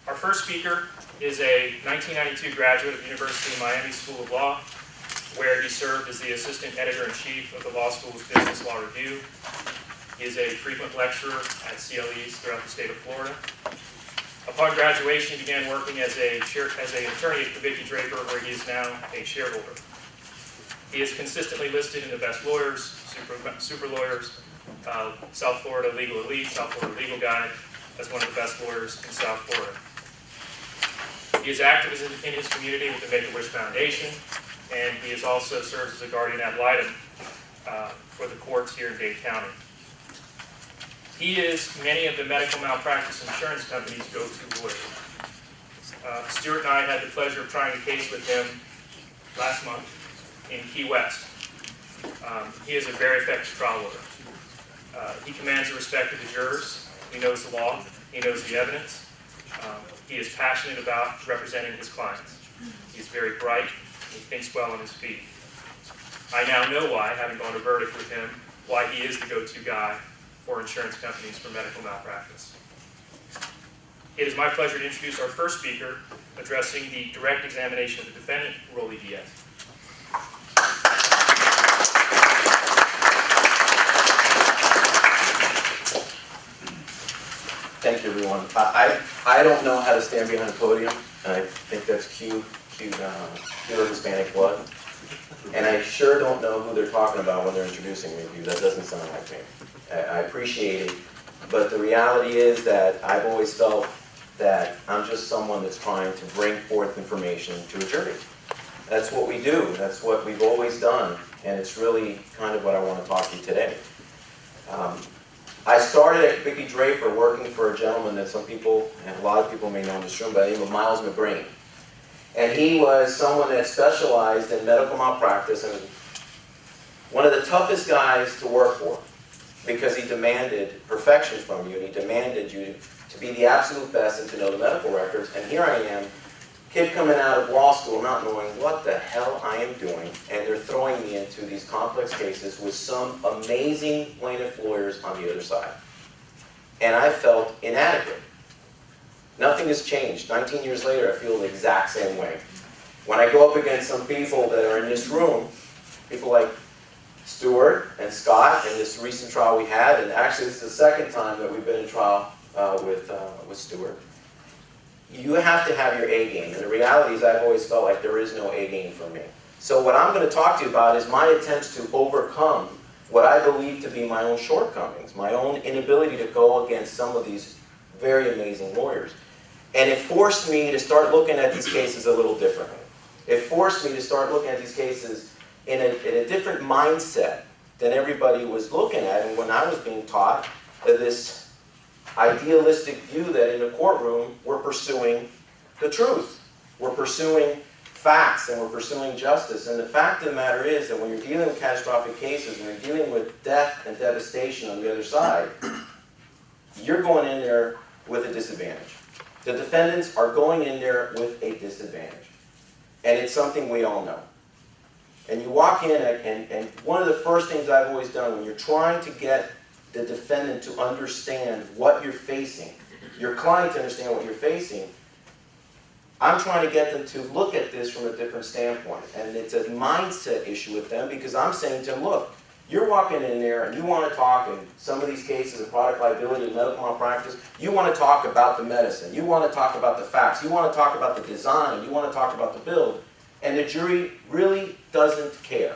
Our first speaker is a 1992 graduate of the University of Miami School of Law, where he served as the Assistant Editor-in-Chief of the law school's Business Law Review. He is a frequent lecturer at CLEs throughout the state of Florida. Upon graduation, he began working as an attorney at Vicky Draper, where he is now a shareholder. He is consistently listed in the Best Lawyers, Super Lawyers, South Florida Legal Elite, South Florida Legal Guide, as one of the best lawyers in South Florida. He is active in his community with the Make-A-Wish Foundation, and he is also serves as a guardian ad litem for the courts here in Dade County. He is many of the medical malpractice insurance companies' go-to lawyer. Stuart and I had the pleasure of trying a case with him last month in Key West. He is a very effective trial lawyer. He commands the respect of the jurors. He knows the law. He knows the evidence. He is passionate about representing his clients. He is very bright. And he thinks well on his feet. I now know why, having gone to verdict with him, why he is the go-to guy for insurance companies for medical malpractice. It is my pleasure to introduce our first speaker, addressing the direct examination of the defendant, Rolando Diaz. Thank you, everyone. I don't know how to stand behind a podium, and I think that's cute Hispanic blood. And I sure don't know who they're talking about when they're introducing me, because that doesn't sound like me. I appreciate it, but the reality is that I've always felt that I'm just someone that's trying to bring forth information to a jury. That's what we do. That's what we've always done, and it's really kind of what I want to talk to you today. I started at Vicky Draper working for a gentleman that some people, and a lot of people may know in this room, by the name of Miles McGrain. And he was someone that specialized in medical malpractice, and one of the toughest guys to work for, because he demanded perfection from you, and he demanded you to be the absolute best and to know the medical records. And here I am, kid coming out of law school not knowing what the hell I am doing, and they're throwing me into these complex cases with some amazing plaintiff lawyers on the other side. And I felt inadequate. Nothing has changed. 19 years later, I feel the exact same way. When I go up against some people that are in this room, people like Stuart and Scott in this recent trial we had, and actually this is the second time that we've been in trial with Stuart. You have to have your A game, and the reality is I've always felt like there is no A game for me. So what I'm going to talk to you about is my attempts to overcome what I believe to be my own shortcomings, my own inability to go against some of these very amazing lawyers. And it forced me to start looking at these cases a little differently. It forced me to start looking at these cases in a different mindset than everybody was looking at. And when I was being taught this idealistic view that in a courtroom we're pursuing the truth. We're pursuing facts and we're pursuing justice. And the fact of the matter is that when you're dealing with catastrophic cases, when you're dealing with death and devastation on the other side, you're going in there with a disadvantage. The defendants are going in there with a disadvantage. And it's something we all know. And you walk in and one of the first things I've always done when you're trying to get the defendant to understand what you're facing, your client to understand what you're facing, I'm trying to get them to look at this from a different standpoint. And it's a mindset issue with them, because I'm saying to them, look, you're walking in there and you want to talk in some of these cases of product liability and medical malpractice, you want to talk about the medicine, you want to talk about the facts, you want to talk about the design, you want to talk about the build, and the jury really doesn't care.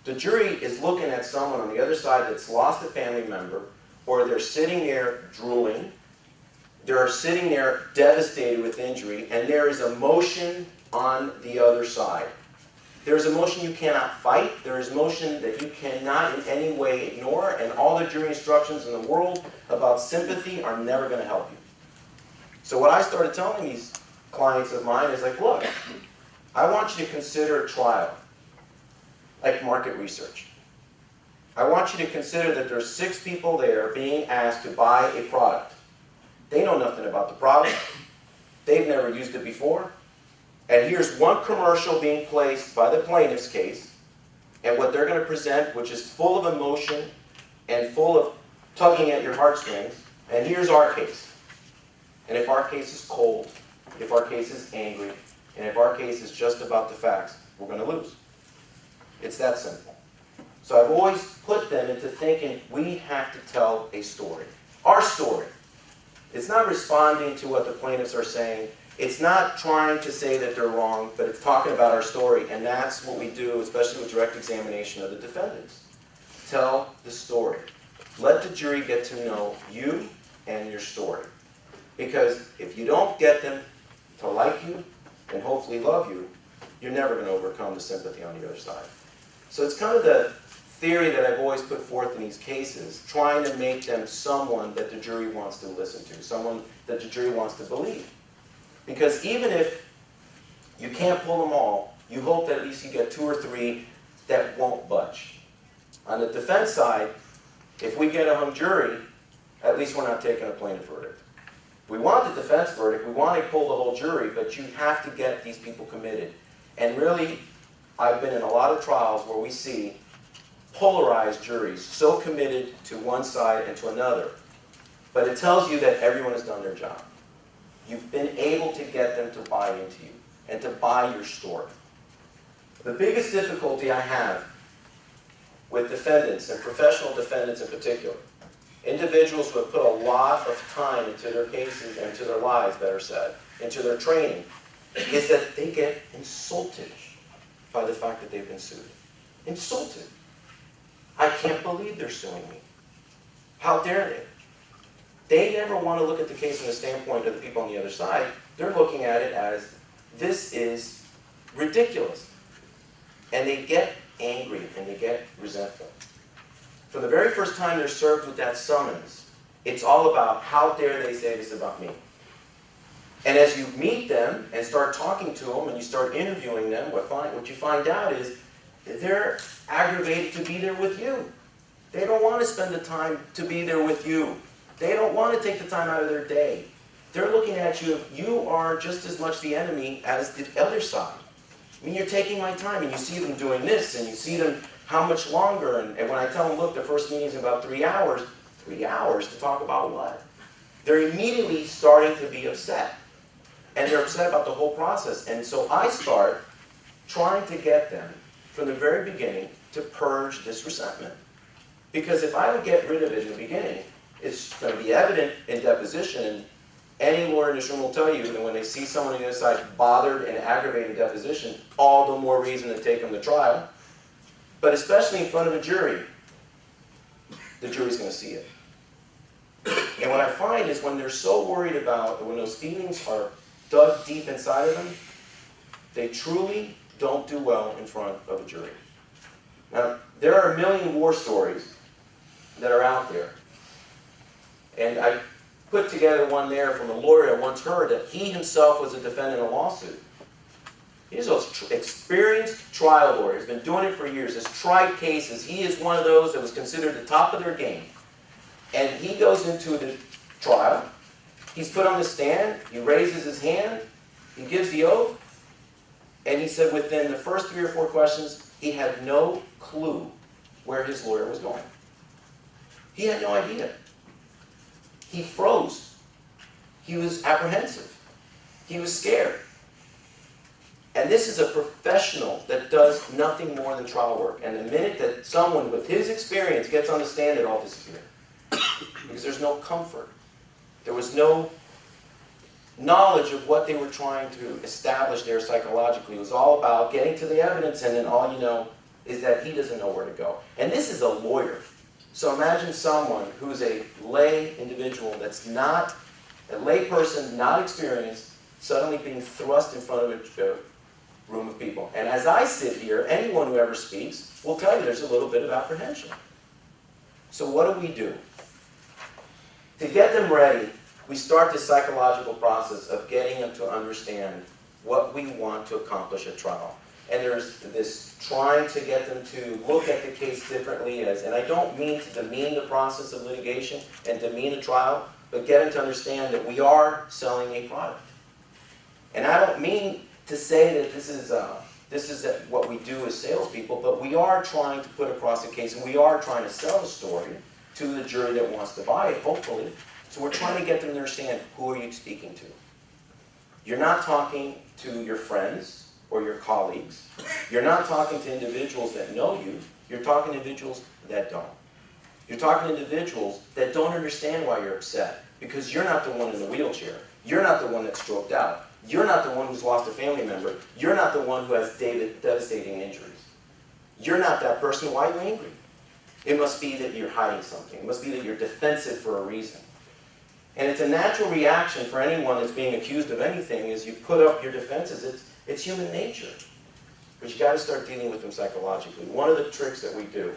The jury is looking at someone on the other side that's lost a family member, or they're sitting there drooling, they're sitting there devastated with injury, and there is emotion on the other side. There is emotion you cannot fight, there is emotion that you cannot in any way ignore, and all the jury instructions in the world about sympathy are never going to help you. So what I started telling these clients of mine is like, look, I want you to consider a trial like market research. I want you to consider that there's 6 people there being asked to buy a product. They know nothing about the product. They've never used it before. And here's one commercial being placed by the plaintiff's case, and what they're going to present, which is full of emotion and full of tugging at your heartstrings. And here's our case. And if our case is cold, if our case is angry, and if our case is just about the facts, we're going to lose. It's that simple. So I've always put them into thinking we have to tell a story. Our story. It's not responding to what the plaintiffs are saying. It's not trying to say that they're wrong, but it's talking about our story. And that's what we do, especially with direct examination of the defendants. Tell the story. Let the jury get to know you and your story. Because if you don't get them to like you and hopefully love you, you're never going to overcome the sympathy on the other side. So it's kind of the theory that I've always put forth in these cases, trying to make them someone that the jury wants to listen to, someone that the jury wants to believe. Because even if you can't pull them all, you hope that at least you get 2 or 3 that won't budge. On the defense side, if we get a hung jury, at least we're not taking a plaintiff verdict. We want the defense verdict, we want to pull the whole jury, but you have to get these people committed. And really, I've been in a lot of trials where we see polarized juries, so committed to one side and to another. But it tells you that everyone has done their job. You've been able to get them to buy into you and to buy your story. The biggest difficulty I have with defendants, and professional defendants in particular, individuals who have put a lot of time into their cases and into their lives, better said, into their training, is that they get insulted by the fact that they've been sued. Insulted. I can't believe they're suing me. How dare they? They never want to look at the case from the standpoint of the people on the other side. They're looking at it as, this is ridiculous. And they get angry and they get resentful. From the very first time they're served with that summons, it's all about, how dare they say this about me? And as you meet them and start talking to them and you start interviewing them, what you find out is they're aggravated to be there with you. They don't want to spend the time to be there with you. They don't want to take the time out of their day. They're looking at you, you are just as much the enemy as the other side. I mean, you're taking my time, and you see them doing this, and you see them how much longer, and when I tell them, look, the first meeting's in about 3 hours, 3 hours to talk about what? They're immediately starting to be upset. And they're upset about the whole process. And so I start trying to get them, from the very beginning, to purge this resentment. Because if I don't get rid of it in the beginning, it's going to be evident in deposition, and any lawyer in this room will tell you that when they see someone on the other side bothered and aggravated in deposition, all the more reason to take them to trial. But especially in front of a jury, the jury's going to see it. And what I find is when they're so worried about, when those feelings are dug deep inside of them, they truly don't do well in front of a jury. Now, there are a million war stories that are out there. And I put together one there from a lawyer I once heard that he himself was a defendant in a lawsuit. He's an experienced trial lawyer. He's been doing it for years. Has tried cases. He is one of those that was considered the top of their game. And he goes into the trial. He's put on the stand. He raises his hand. He gives the oath. And he said within the first 3 or 4 questions, he had no clue where his lawyer was going. He had no idea. He froze. He was apprehensive. He was scared. And this is a professional that does nothing more than trial work. And the minute that someone with his experience gets on the stand, it all disappears. Because there's no comfort. There was no knowledge of what they were trying to establish there psychologically. It was all about getting to the evidence, and then all you know is that he doesn't know where to go. And this is a lawyer. So imagine someone who's a lay individual that's not, a lay person, not experienced, suddenly being thrust in front of a room of people. And as I sit here, anyone who ever speaks will tell you there's a little bit of apprehension. So what do? To get them ready, we start this psychological process of getting them to understand what we want to accomplish at trial. And there's this trying to get them to look at the case differently and I don't mean to demean the process of litigation and demean a trial, but get them to understand that we are selling a product. And I don't mean to say that this is what we do as salespeople, but we are trying to put across a case and we are trying to sell a story to the jury that wants to buy it, hopefully, So we're trying to get them to understand, who are you speaking to? You're not talking to your friends or your colleagues. You're not talking to individuals that know you. You're talking to individuals that don't. You're talking to individuals that don't understand why you're upset, because you're not the one in the wheelchair. You're not the one that's stroked out. You're not the one who's lost a family member. You're not the one who has devastating injuries. You're not that person. Why are you angry? It must be that you're hiding something. It must be that you're defensive for a reason. And it's a natural reaction for anyone that's being accused of anything, is you put up your defenses. It's human nature. But you got to start dealing with them psychologically. One of the tricks that we do,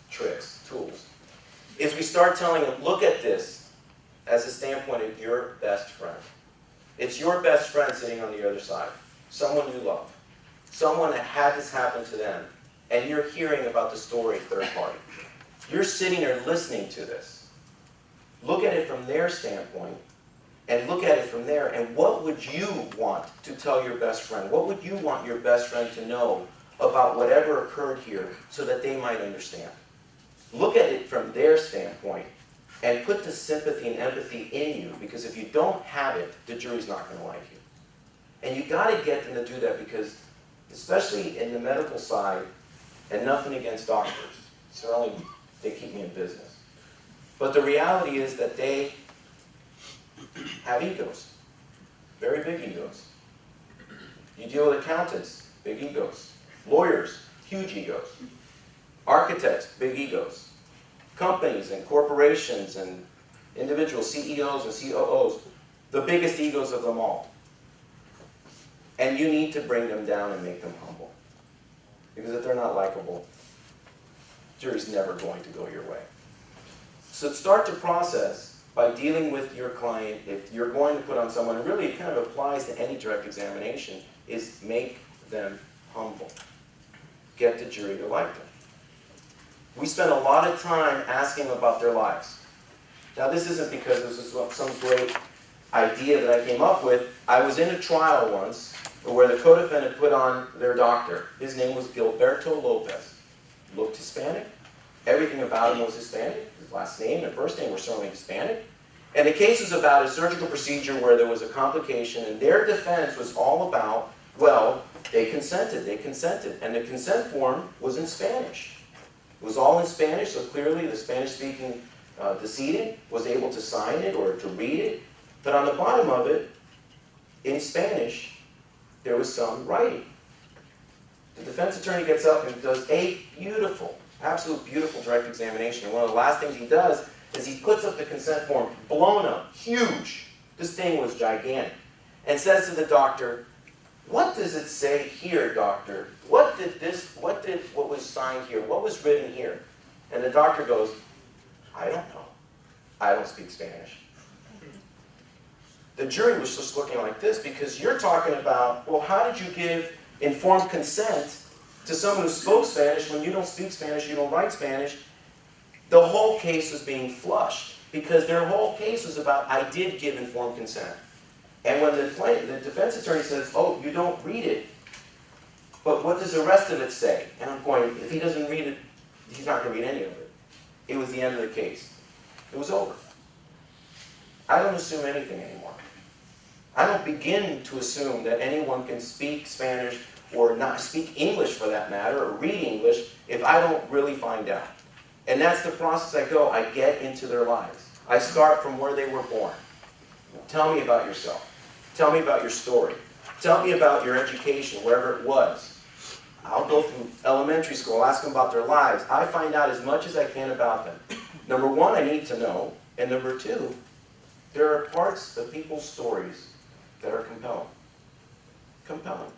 tools, is we start telling them, look at this as a standpoint of your best friend. It's your best friend sitting on the other side, someone you love, someone that had this happen to them, and you're hearing about the story third party. You're sitting there listening to this. Look at it from their standpoint, and look at it from there, and what would you want to tell your best friend? What would you want your best friend to know about whatever occurred here so that they might understand? Look at it from their standpoint, and put the sympathy and empathy in you, because if you don't have it, the jury's not going to like you. And you got to get them to do that, because especially in the medical side, and nothing against doctors, certainly they keep me in business, but the reality is that they have egos, very big egos. You deal with accountants, big egos. Lawyers, huge egos. Architects, big egos. Companies and corporations and individual CEOs and COOs, the biggest egos of them all. And you need to bring them down and make them humble. Because if they're not likable, jury's never going to go your way. So start the process by dealing with your client. If you're going to put on someone, and really it kind of applies to any direct examination, is make them humble. Get the jury to like them. We spend a lot of time asking about their lives. Now this isn't because this is some great idea that I came up with. I was in a trial once where the co-defendant put on their doctor. His name was Gilberto Lopez. Looked Hispanic. Everything about him was Hispanic. His last name and first name were certainly Hispanic. And the case was about a surgical procedure where there was a complication, and their defense was all about, well, they consented. And the consent form was in Spanish. It was all in Spanish, so clearly the Spanish-speaking decedent was able to sign it or to read it. But on the bottom of it, in Spanish, there was some writing. The defense attorney gets up and does a beautiful, absolute beautiful direct examination. And one of the last things he does is he puts up the consent form, blown up, huge. This thing was gigantic. And says to the doctor, "What does it say here, doctor? What was signed here? What was written here?" And the doctor goes, "I don't know. I don't speak Spanish." The jury was just looking like this, because you're talking about, well, how did you give informed consent to someone who spoke Spanish when you don't speak Spanish, you don't write Spanish? The whole case was being flushed, because their whole case was about, I did give informed consent. And when the defense attorney says, "Oh, you don't read it, but what does the rest of it say?" And I'm going, if he doesn't read it, he's not going to read any of it. It was the end of the case. It was over. I don't assume anything anymore. I don't begin to assume that anyone can speak Spanish or not speak English for that matter, or read English, if I don't really find out. And that's the process I go. I get into their lives. I start from where they were born. Tell me about yourself. Tell me about your story. Tell me about your education, wherever it was. I'll go through elementary school, ask them about their lives. I find out as much as I can about them. Number one, I need to know. And number two, there are parts of people's stories that are compelling. Compelling.